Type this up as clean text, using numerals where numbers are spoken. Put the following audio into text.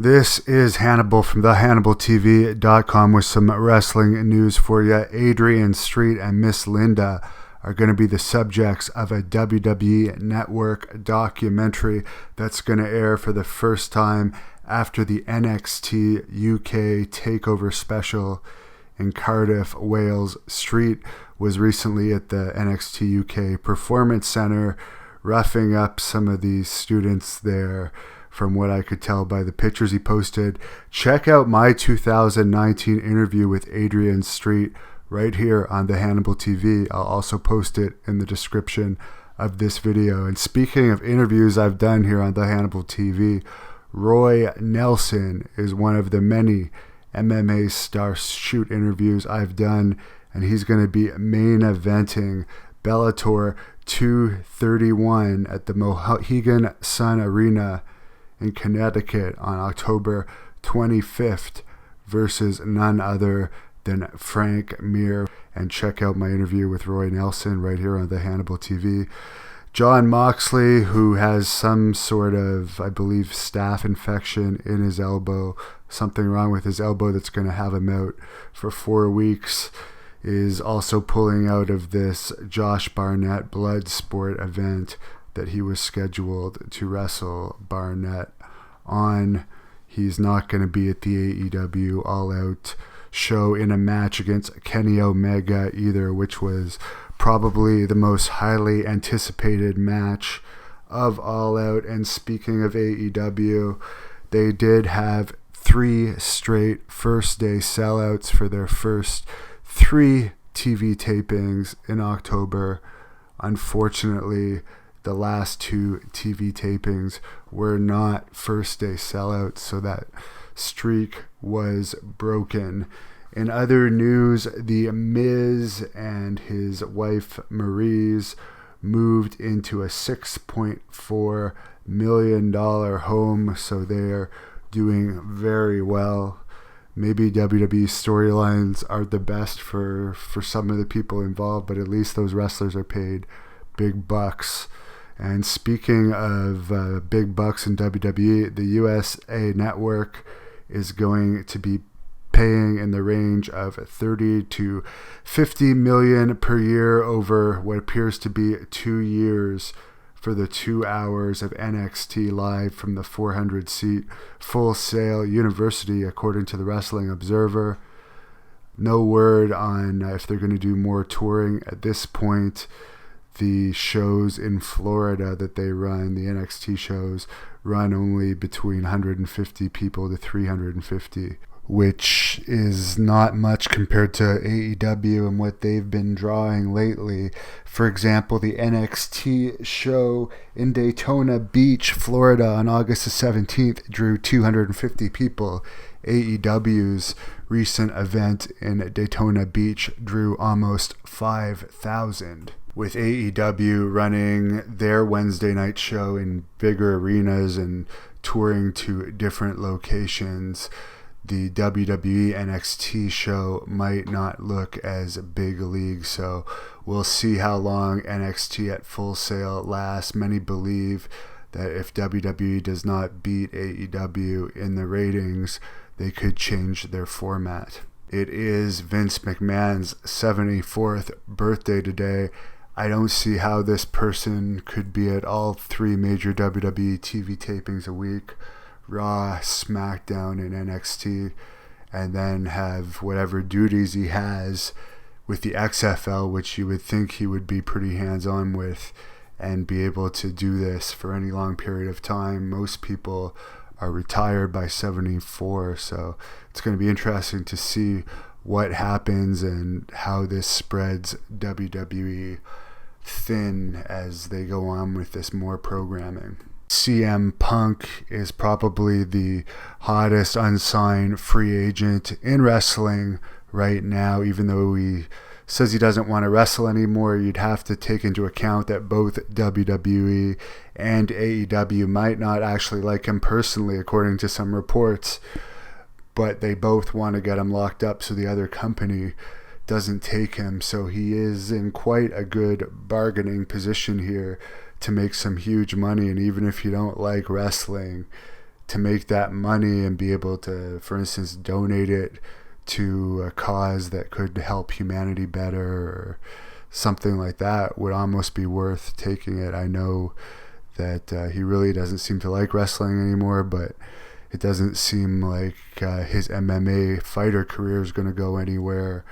This is Hannibal from thehannibaltv.com with some wrestling news for you. Adrian Street and Miss Linda are going to be the subjects of a WWE Network documentary that's going to air for the first time after the NXT UK takeover special in Cardiff, Wales. Street was recently at the NXT UK Performance Center roughing up some of these students there, from what I could tell by the pictures he posted. Check out my 2019 interview with Adrian Street right here on the Hannibal TV. I'll also post it in the description of this video. And speaking of interviews I've done here on the Hannibal TV, Roy Nelson is one of the many MMA Star Shoot interviews I've done, and he's going to be main eventing Bellator 231 at the Mohegan Sun Arena in Connecticut on October 25th versus none other than Frank Mir. And check out my interview with Roy Nelson right here on the Hannibal TV. John Moxley, who has some sort of, I believe, staph infection in his elbow, something wrong with his elbow that's going to have him out for 4 weeks, is also pulling out of this Josh Barnett blood sport event that he was scheduled to wrestle Barnett on. He's not going to be at the AEW All Out show in a match against Kenny Omega either, which was probably the most highly anticipated match of All Out. And speaking of AEW, they did have 3 straight first day sellouts for their first 3 TV tapings in October. Unfortunately, the last 2 TV tapings were not first day sellouts, so that streak was broken. In other news, The Miz and his wife Maryse moved into a $6.4 million home, so they're doing very well. Maybe WWE storylines are the best for some of the people involved, but at least those wrestlers are paid big bucks. And speaking of big bucks in WWE, the USA Network is going to be paying in the range of 30 to 50 million per year over what appears to be 2 years for the 2 hours of NXT live from the 400-seat Full Sail University, according to the Wrestling Observer. No word on if they're going to do more touring at this point. The shows in Florida that they run, the NXT shows, run only between 150 people to 350, which is not much compared to AEW and what they've been drawing lately. For example, the NXT show in Daytona Beach, Florida on August the 17th drew 250 people. AEW's recent event in Daytona Beach drew almost 5,000. With AEW running their Wednesday night show in bigger arenas and touring to different locations, the WWE NXT show might not look as big a league, so we'll see how long NXT at Full Sail lasts. Many believe that if WWE does not beat AEW in the ratings, they could change their format. It is Vince McMahon's 74th birthday today. I don't see how this person could be at all 3 major WWE TV tapings a week, Raw, SmackDown, and NXT, and then have whatever duties he has with the XFL, which you would think he would be pretty hands-on with and be able to do this for any long period of time. Most people are retired by 74, so it's going to be interesting to see what happens and how this spreads WWE thin as they go on with this more programming. CM Punk is probably the hottest unsigned free agent in wrestling right now. Even though he says he doesn't want to wrestle anymore, you'd have to take into account that both WWE and AEW might not actually like him personally, according to some reports, but they both want to get him locked up so the other company doesn't take him. So he is in quite a good bargaining position here to make some huge money. And even if you don't like wrestling, to make that money and be able to, for instance, donate it to a cause that could help humanity better or something like that would almost be worth taking it. I know that he really doesn't seem to like wrestling anymore, but it doesn't seem like his MMA fighter career is going to go anywhere.